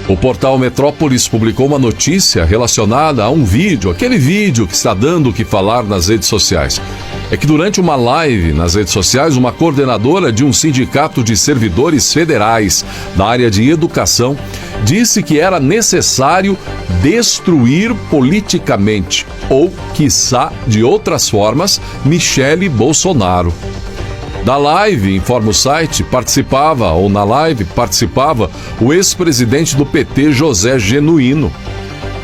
O portal Metrópolis publicou uma notícia relacionada a um vídeo, aquele vídeo que está dando o que falar nas redes sociais. É que durante uma live nas redes sociais, uma coordenadora de um sindicato de servidores federais da área de educação disse que era necessário destruir politicamente, ou, quiçá, de outras formas, Michele Bolsonaro. Da live, informa o site, participava o ex-presidente do PT, José Genuíno.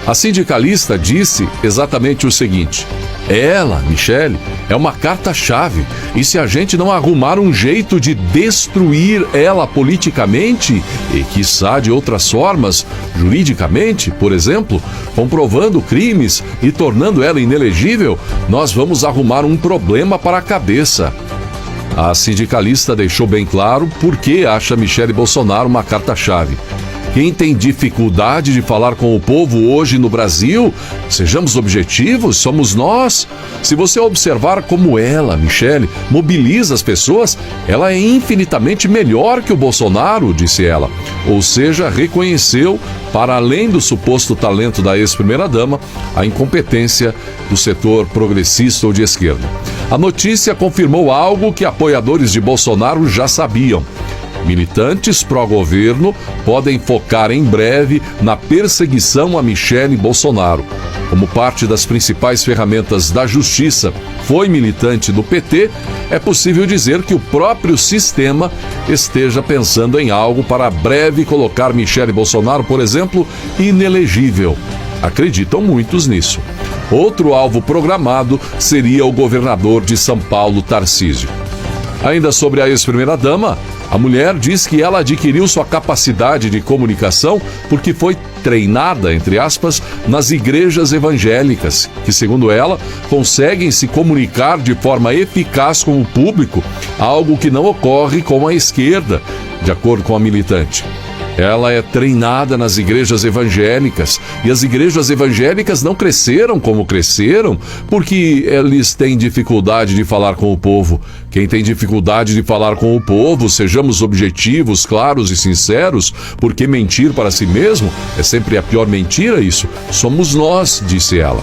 A sindicalista disse exatamente o seguinte: ela, Michele, é uma carta-chave, e se a gente não arrumar um jeito de destruir ela politicamente, e quiçá de outras formas, juridicamente, por exemplo, comprovando crimes e tornando ela inelegível, nós vamos arrumar um problema para a cabeça. A sindicalista deixou bem claro por que acha Michele Bolsonaro uma carta-chave. Quem tem dificuldade de falar com o povo hoje no Brasil, sejamos objetivos, somos nós. Se você observar como ela, Michele, mobiliza as pessoas, ela é infinitamente melhor que o Bolsonaro, disse ela. Ou seja, reconheceu, para além do suposto talento da ex-primeira-dama, a incompetência do setor progressista ou de esquerda. A notícia confirmou algo que apoiadores de Bolsonaro já sabiam. Militantes pró-governo podem focar em breve na perseguição a Michele Bolsonaro. Como parte das principais ferramentas da justiça foi militante do PT, é possível dizer que o próprio sistema esteja pensando em algo para breve colocar Michele Bolsonaro, por exemplo, inelegível. Acreditam muitos nisso. Outro alvo programado seria o governador de São Paulo, Tarcísio. Ainda sobre a ex-primeira-dama, a mulher diz que ela adquiriu sua capacidade de comunicação porque foi treinada, entre aspas, nas igrejas evangélicas, que, segundo ela, conseguem se comunicar de forma eficaz com o público, algo que não ocorre com a esquerda, de acordo com a militante. Ela é treinada nas igrejas evangélicas, e as igrejas evangélicas não cresceram como cresceram porque eles têm dificuldade de falar com o povo. Quem tem dificuldade de falar com o povo, sejamos objetivos, claros e sinceros, porque mentir para si mesmo é sempre a pior mentira, isso. Somos nós, disse ela.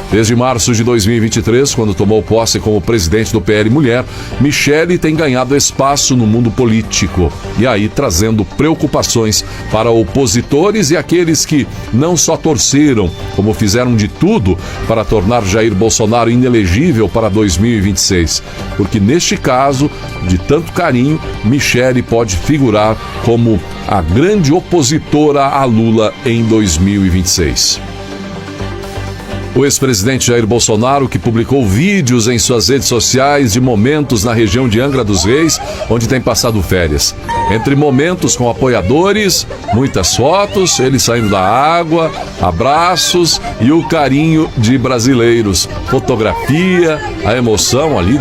Desde março de 2023, quando tomou posse como presidente do PL Mulher, Michele tem ganhado espaço no mundo político, e aí trazendo preocupações para opositores e aqueles que não só torceram, como fizeram de tudo para tornar Jair Bolsonaro inelegível para 2026. Porque neste caso, de tanto carinho, Michele pode figurar como a grande opositora a Lula em 2026. O ex-presidente Jair Bolsonaro, que publicou vídeos em suas redes sociais de momentos na região de Angra dos Reis, onde tem passado férias. Entre momentos com apoiadores, muitas fotos, ele saindo da água, abraços e o carinho de brasileiros. Fotografia, a emoção ali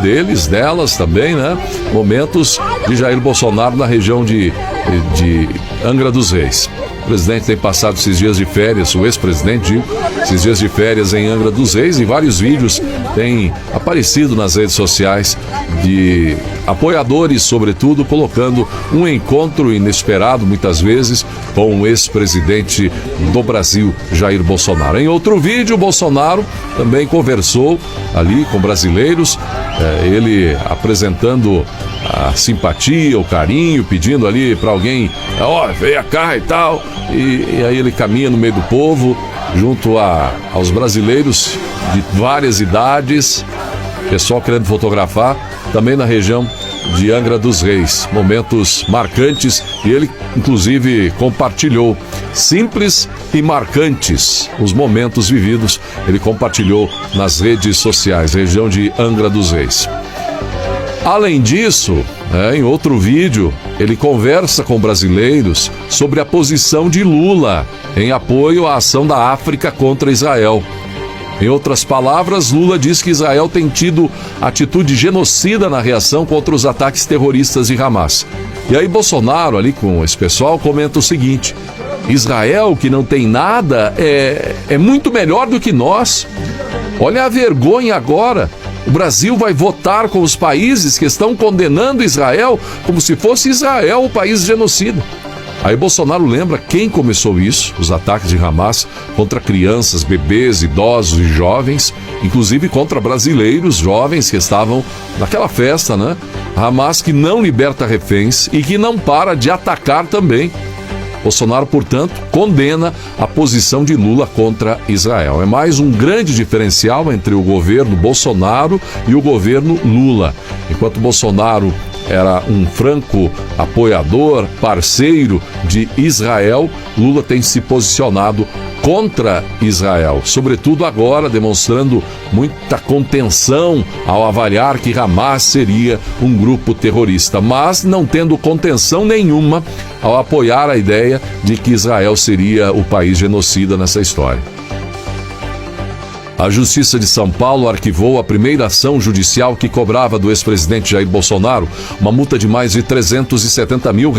delas também, né? Momentos de Jair Bolsonaro na região de Angra dos Reis. O presidente tem passado esses dias de férias, o ex-presidente, esses dias de férias em Angra dos Reis, e vários vídeos têm aparecido nas redes sociais de apoiadores, sobretudo, colocando um encontro inesperado, muitas vezes, com o ex-presidente do Brasil, Jair Bolsonaro. Em outro vídeo, Bolsonaro também conversou ali com brasileiros, ele apresentando a simpatia, o carinho, pedindo ali para alguém, venha cá e tal, e aí ele caminha no meio do povo, junto aos brasileiros de várias idades, pessoal querendo fotografar, também na região de Angra dos Reis. Momentos marcantes, e ele inclusive compartilhou, simples e marcantes, os momentos vividos, ele compartilhou nas redes sociais, região de Angra dos Reis. Além disso, em outro vídeo, ele conversa com brasileiros sobre a posição de Lula em apoio à ação da África contra Israel. Em outras palavras, Lula diz que Israel tem tido atitude genocida na reação contra os ataques terroristas de Hamas. E aí Bolsonaro, ali com esse pessoal, comenta o seguinte: Israel, que não tem nada, é muito melhor do que nós. Olha a vergonha agora. O Brasil vai votar com os países que estão condenando Israel como se fosse Israel o país genocida. Aí Bolsonaro lembra quem começou isso, os ataques de Hamas contra crianças, bebês, idosos e jovens, inclusive contra brasileiros jovens que estavam naquela festa, né? Hamas que não liberta reféns e que não para de atacar também. Bolsonaro, portanto, condena a posição de Lula contra Israel. É mais um grande diferencial entre o governo Bolsonaro e o governo Lula. Enquanto Bolsonaro era um franco apoiador, parceiro de Israel, Lula tem se posicionado contra Israel, sobretudo agora demonstrando muita contenção ao avaliar que Hamas seria um grupo terrorista, mas não tendo contenção nenhuma ao apoiar a ideia de que Israel seria o país genocida nessa história. A Justiça de São Paulo arquivou a primeira ação judicial que cobrava do ex-presidente Jair Bolsonaro uma multa de mais de R$370 mil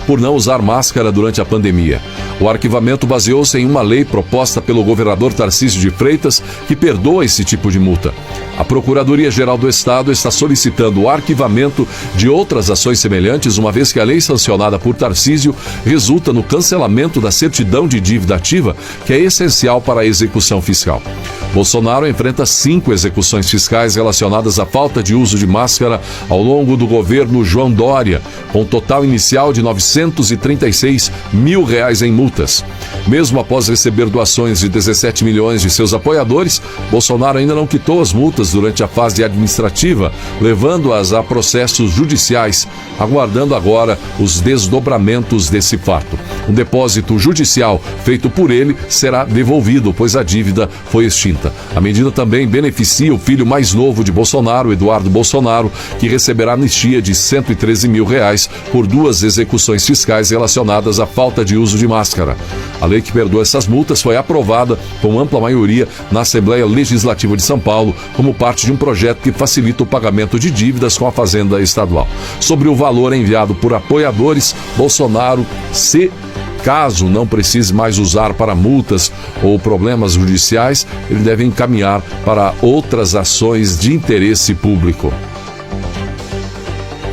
por não usar máscara durante a pandemia. O arquivamento baseou-se em uma lei proposta pelo governador Tarcísio de Freitas que perdoa esse tipo de multa. A Procuradoria-Geral do Estado está solicitando o arquivamento de outras ações semelhantes, uma vez que a lei sancionada por Tarcísio resulta no cancelamento da certidão de dívida ativa, que é essencial para a execução fiscal. Bolsonaro enfrenta 5 execuções fiscais relacionadas à falta de uso de máscara ao longo do governo João Dória, com total inicial de R$936 mil em multas. Mesmo após receber doações de 17 milhões de seus apoiadores, Bolsonaro ainda não quitou as multas durante a fase administrativa, levando-as a processos judiciais, aguardando agora os desdobramentos desse fato. Um depósito judicial feito por ele será devolvido, pois a dívida foi extinta. A medida também beneficia o filho mais novo de Bolsonaro, Eduardo Bolsonaro, que receberá anistia de R$113 mil por 2 execuções fiscais relacionadas à falta de uso de máscara. A lei que perdoa essas multas foi aprovada com ampla maioria na Assembleia Legislativa de São Paulo, como parte de um projeto que facilita o pagamento de dívidas com a Fazenda Estadual. Sobre o valor enviado por apoiadores, Bolsonaro, caso não precise mais usar para multas ou problemas judiciais, ele deve encaminhar para outras ações de interesse público.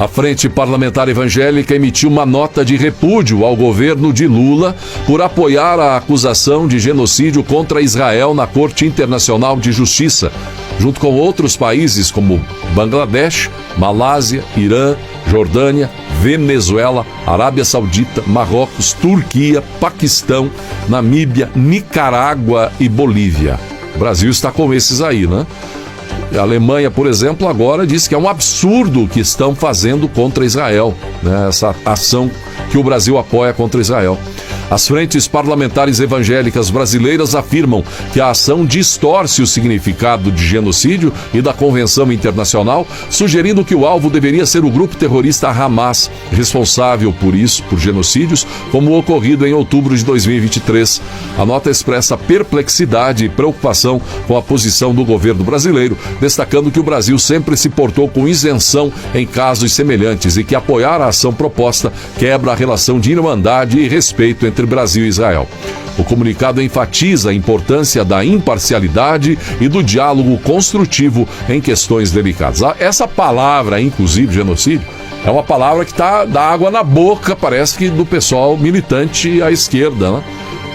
A Frente Parlamentar Evangélica emitiu uma nota de repúdio ao governo de Lula por apoiar a acusação de genocídio contra Israel na Corte Internacional de Justiça, junto com outros países como Bangladesh, Malásia, Irã, Jordânia, Venezuela, Arábia Saudita, Marrocos, Turquia, Paquistão, Namíbia, Nicarágua e Bolívia. O Brasil está com esses aí, né? A Alemanha, por exemplo, agora diz que é um absurdo o que estão fazendo contra Israel, né? Essa ação que o Brasil apoia contra Israel. As frentes parlamentares evangélicas brasileiras afirmam que a ação distorce o significado de genocídio e da Convenção Internacional, sugerindo que o alvo deveria ser o grupo terrorista Hamas, responsável por genocídios, como o ocorrido em outubro de 2023. A nota expressa perplexidade e preocupação com a posição do governo brasileiro, destacando que o Brasil sempre se portou com isenção em casos semelhantes e que apoiar a ação proposta quebra a relação de irmandade e respeito entre Brasil e Israel. O comunicado enfatiza a importância da imparcialidade e do diálogo construtivo em questões delicadas. Essa palavra, inclusive, genocídio, é uma palavra que dá água na boca, parece que do pessoal militante à esquerda, né?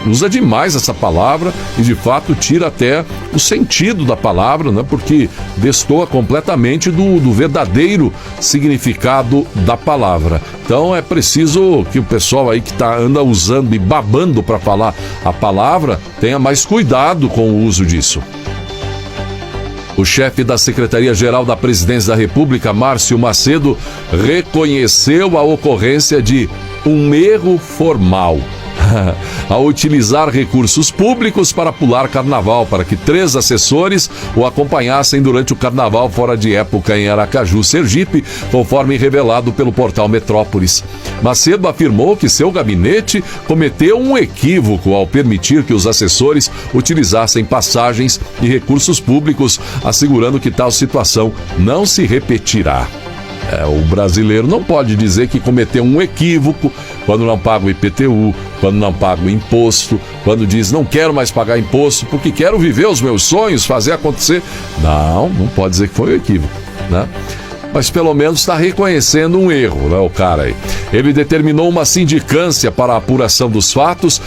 Usa demais essa palavra e, de fato, tira até o sentido da palavra, né? Porque destoa completamente do verdadeiro significado da palavra. Então é preciso que o pessoal aí que anda usando e babando para falar a palavra tenha mais cuidado com o uso disso. O chefe da Secretaria-Geral da Presidência da República, Márcio Macedo, reconheceu a ocorrência de um erro formal ao utilizar recursos públicos para pular carnaval, para que 3 assessores o acompanhassem durante o carnaval fora de época em Aracaju, Sergipe, conforme revelado pelo portal Metrópolis. Macedo afirmou que seu gabinete cometeu um equívoco ao permitir que os assessores utilizassem passagens e recursos públicos, assegurando que tal situação não se repetirá. O brasileiro não pode dizer que cometeu um equívoco quando não paga o IPTU, quando não paga o imposto, quando diz não quero mais pagar imposto porque quero viver os meus sonhos, fazer acontecer. Não pode dizer que foi um equívoco, né? mas pelo menos está reconhecendo um erro, né, o cara aí. Ele determinou uma sindicância para a apuração dos fatos